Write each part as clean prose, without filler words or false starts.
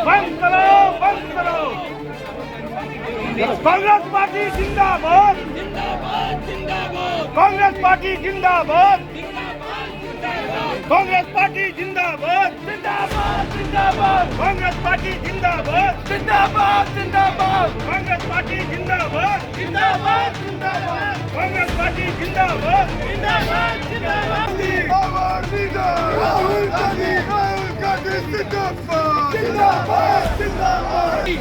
बंद करो, बंद करो। कांग्रेस पार्टी जिंदाबाद, कांग्रेस पार्टी जिंदाबाद, कांग्रेस पार्टी जिंदाबाद, कांग्रेस पार्टी जिंदाबाद, कांग्रेस पार्टी जिंदाबाद, कांग्रेस पार्टी जिंदाबाद। राहुल गांधी,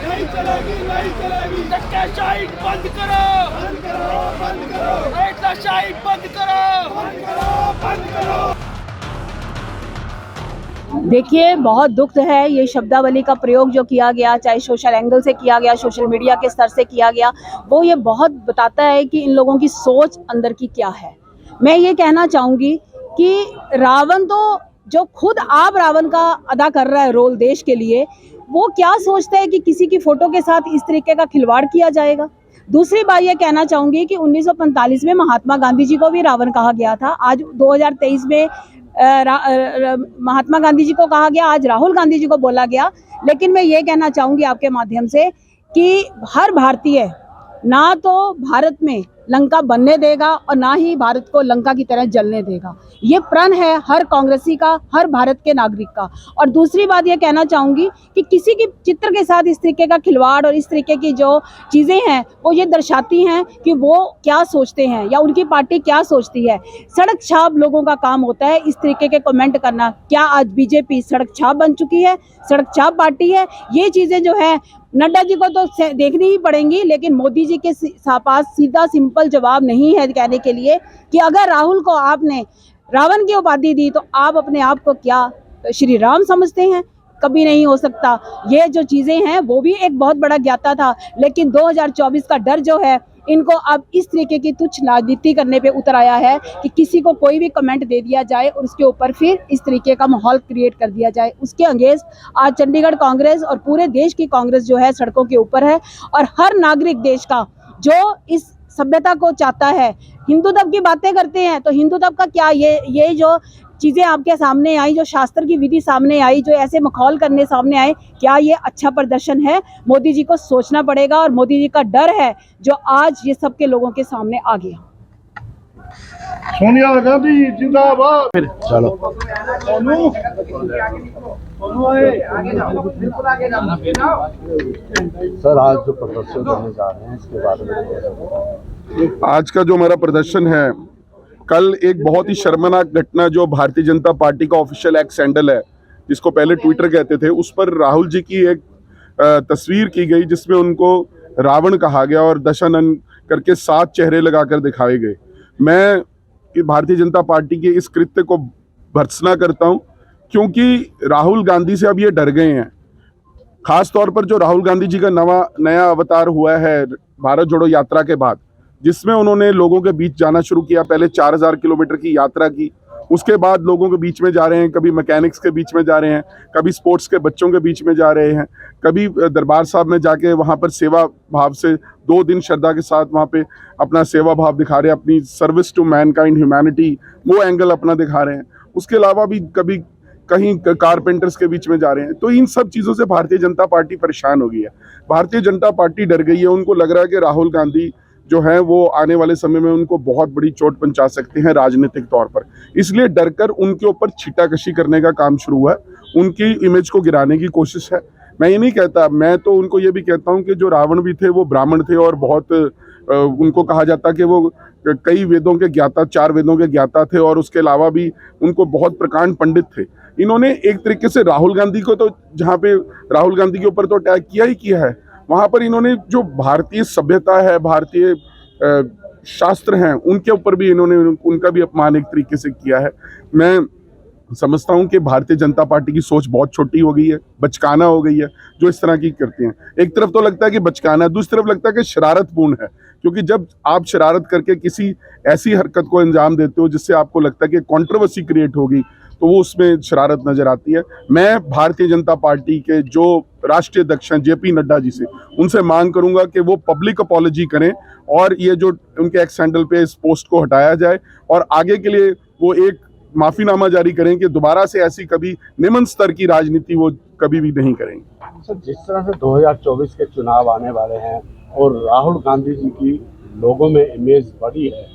नहीं चलेगी, नहीं चलेगी। धक्काशाही बंद करो, धक्काशाही बंद करो, बंद करो। देखिए, बहुत दुख है ये शब्दावली का प्रयोग जो किया गया, चाहे सोशल एंगल से किया गया, सोशल मीडिया के स्तर से किया गया, वो ये बहुत बताता है कि इन लोगों की सोच अंदर की क्या है। मैं ये कहना चाहूँगी कि रावण तो जो खुद आप रावण का अदा कर रहा है रोल देश के लिए, वो क्या सोचता है कि किसी की फोटो के साथ इस तरीके का खिलवाड़ किया जाएगा। दूसरी बात ये कहना चाहूँगी कि 1945 में महात्मा गांधी जी को भी रावण कहा गया था। आज 2023 में महात्मा गांधी जी को कहा गया, आज राहुल गांधी जी को बोला गया। लेकिन मैं ये कहना चाहूँगी आपके माध्यम से कि हर भारतीय ना तो भारत में लंका बनने देगा और ना ही भारत को लंका की तरह जलने देगा। ये प्रण है हर कांग्रेसी का, हर भारत के नागरिक का। और दूसरी बात ये कहना चाहूँगी कि किसी के चित्र के साथ इस तरीके का खिलवाड़ और इस तरीके की जो चीज़ें हैं वो ये दर्शाती हैं कि वो क्या सोचते हैं या उनकी पार्टी क्या सोचती है। सड़क छाप लोगों का काम होता है इस तरीके के कमेंट करना। क्या आज बीजेपी सड़क छाप बन चुकी है, सड़क छाप पार्टी है? ये चीज़ें जो है नड्डा जी को तो देखनी ही पड़ेंगी, लेकिन मोदी जी के पास सीधा सिंपल जवाब नहीं है कहने के लिए कि अगर राहुल को आपने रावण की उपाधि दी तो आप अपने आप को क्या श्री राम समझते हैं? कभी नहीं हो सकता। ये जो चीज़ें हैं वो भी एक बहुत बड़ा ज्ञाता था, लेकिन 2024 का डर जो है इनको अब इस तरीके की तुच्छ राजनीति करने पे उतर आया है कि किसी को कोई भी कमेंट दे दिया जाए और उसके ऊपर फिर इस तरीके का माहौल क्रिएट कर दिया जाए। उसके अंगेंस्ट आज चंडीगढ़ कांग्रेस और पूरे देश की कांग्रेस जो है सड़कों के ऊपर है। और हर नागरिक देश का जो इस सभ्यता को चाहता है, हिंदुत्व की बातें करते हैं तो हिंदुत्व का क्या, ये जो चीज़ें आपके सामने आई, जो शास्त्र की विधि सामने आई, जो ऐसे मखौल करने सामने आए, क्या ये अच्छा प्रदर्शन है? मोदी जी को सोचना पड़ेगा और मोदी जी का डर है जो आज ये सबके लोगों के सामने आ गया। सोनिया गांधी जिंदाबाद। चलो सर, आज जो प्रदर्शन करने जा रहे हैं इसके बारे में। आज का जो हमारा प्रदर्शन है, कल एक बहुत ही शर्मनाक घटना जो भारतीय जनता पार्टी का ऑफिशियल एक्स हैंडल है, जिसको पहले ट्विटर कहते थे, उस पर राहुल जी की एक तस्वीर की गई जिसमें उनको रावण कहा गया और दशानन करके 7 चेहरे लगाकर दिखाए गए। मैं भारतीय जनता पार्टी के इस कृत्य को भर्त्सना करता हूं, क्योंकि राहुल गांधी से अब ये डर गए हैं। खास तौर पर जो राहुल गांधी जी का नया अवतार हुआ है भारत जोड़ो यात्रा के बाद, जिसमें उन्होंने लोगों के बीच जाना शुरू किया। पहले 4000 किलोमीटर की यात्रा की, उसके बाद लोगों के बीच में जा रहे हैं, कभी मैकेनिक्स के बीच में जा रहे हैं, कभी स्पोर्ट्स के बच्चों के बीच में जा रहे हैं, कभी दरबार साहब में जाके वहाँ पर सेवा भाव से 2 दिन श्रद्धा के साथ वहाँ पे अपना सेवा भाव दिखा रहे हैं, अपनी सर्विस टू मैनकाइंड, ह्यूमैनिटी, वो एंगल अपना दिखा रहे हैं। उसके अलावा भी कभी कहीं कारपेंटर्स के बीच में जा रहे हैं। तो इन सब चीज़ों से भारतीय जनता पार्टी परेशान हो गई है। भारतीय जनता पार्टी डर गई है। उनको लग रहा है कि राहुल गांधी जो है वो आने वाले समय में उनको बहुत बड़ी चोट पहुंचा सकते हैं राजनीतिक तौर पर। इसलिए डरकर उनके ऊपर छीटाकशी करने का काम शुरू हुआ है, उनकी इमेज को गिराने की कोशिश है। मैं ये नहीं कहता, मैं तो उनको ये भी कहता हूँ कि जो रावण भी थे वो ब्राह्मण थे और बहुत उनको कहा जाता कि वो कई वेदों के ज्ञाता, 4 वेदों के ज्ञाता थे और उसके अलावा भी उनको बहुत प्रकांड पंडित थे। इन्होंने एक तरीके से राहुल गांधी को तो, जहाँ पे राहुल गांधी के ऊपर तो अटैक किया ही किया है, वहाँ पर इन्होंने जो भारतीय सभ्यता है, भारतीय शास्त्र हैं, उनके ऊपर भी इन्होंने उनका भी अपमान एक तरीके से किया है। मैं समझता हूं कि भारतीय जनता पार्टी की सोच बहुत छोटी हो गई है, बचकाना हो गई है जो इस तरह की करती हैं। एक तरफ तो लगता है कि बचकाना, दूसरी तरफ लगता है कि शरारतपूर्ण है, क्योंकि जब आप शरारत करके किसी ऐसी हरकत को अंजाम देते हो जिससे आपको लगता है कि कंट्रोवर्सी क्रिएट होगी, तो वो उसमें शरारत नजर आती है। मैं भारतीय जनता पार्टी के जो राष्ट्रीय अध्यक्ष हैं JP नड्डा जी से, उनसे मांग करूंगा कि वो पब्लिक अपॉलॉजी करें और ये जो उनके एक्स हैंडल पे इस पोस्ट को हटाया जाए और आगे के लिए वो एक माफीनामा जारी करें कि दोबारा से ऐसी कभी निम्न स्तर की राजनीति वो कभी भी नहीं करेंगे। सर, जिस तरह से 2024 के चुनाव आने वाले हैं और राहुल गांधी जी की लोगों में इमेज बढ़ी है,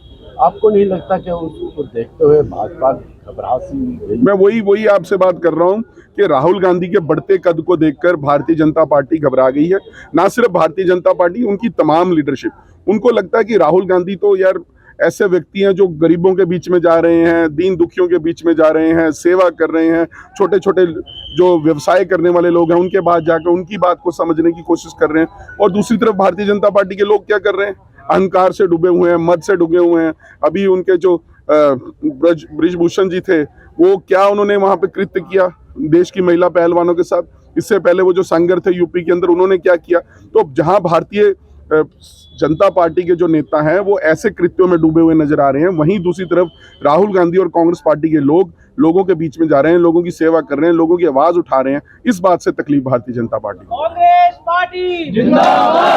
आपको नहीं लगता कि उसको देखते हुए भाजपा घबरा सी गई? मैं वही आपसे बात कर रहा हूं कि राहुल गांधी के बढ़ते कद को देखकर भारतीय जनता पार्टी घबरा गई है। ना सिर्फ भारतीय जनता पार्टी, उनकी तमाम लीडरशिप, उनको लगता है कि राहुल गांधी तो यार ऐसे व्यक्ति हैं जो गरीबों के बीच में जा रहे हैं, दीन दुखियों के बीच में जा रहे हैं, सेवा कर रहे हैं, छोटे छोटे जो व्यवसाय करने वाले लोग हैं उनके पास जाकर उनकी बात को समझने की कोशिश कर रहे हैं। और दूसरी तरफ भारतीय जनता पार्टी के लोग क्या कर रहे हैं, अहंकार से डूबे हुए हैं, मद से डूबे हुए हैं। अभी उनके जो ब्रिजभूषण जी थे, वो क्या उन्होंने वहां पे कृत्य किया देश की महिला पहलवानों के साथ? इससे पहले वो जो संगर थे यूपी के अंदर, उन्होंने क्या किया? तो जहां भारतीय जनता पार्टी के जो नेता हैं वो ऐसे कृत्यों में डूबे हुए नजर आ रहे हैं, वहीं दूसरी तरफ राहुल गांधी और कांग्रेस पार्टी के लोग लोगों के बीच में जा रहे हैं, लोगों की सेवा कर रहे हैं, लोगों की आवाज उठा रहे हैं। इस बात से तकलीफ भारतीय जनता पार्टी को। कांग्रेस पार्टी जिंदाबाद।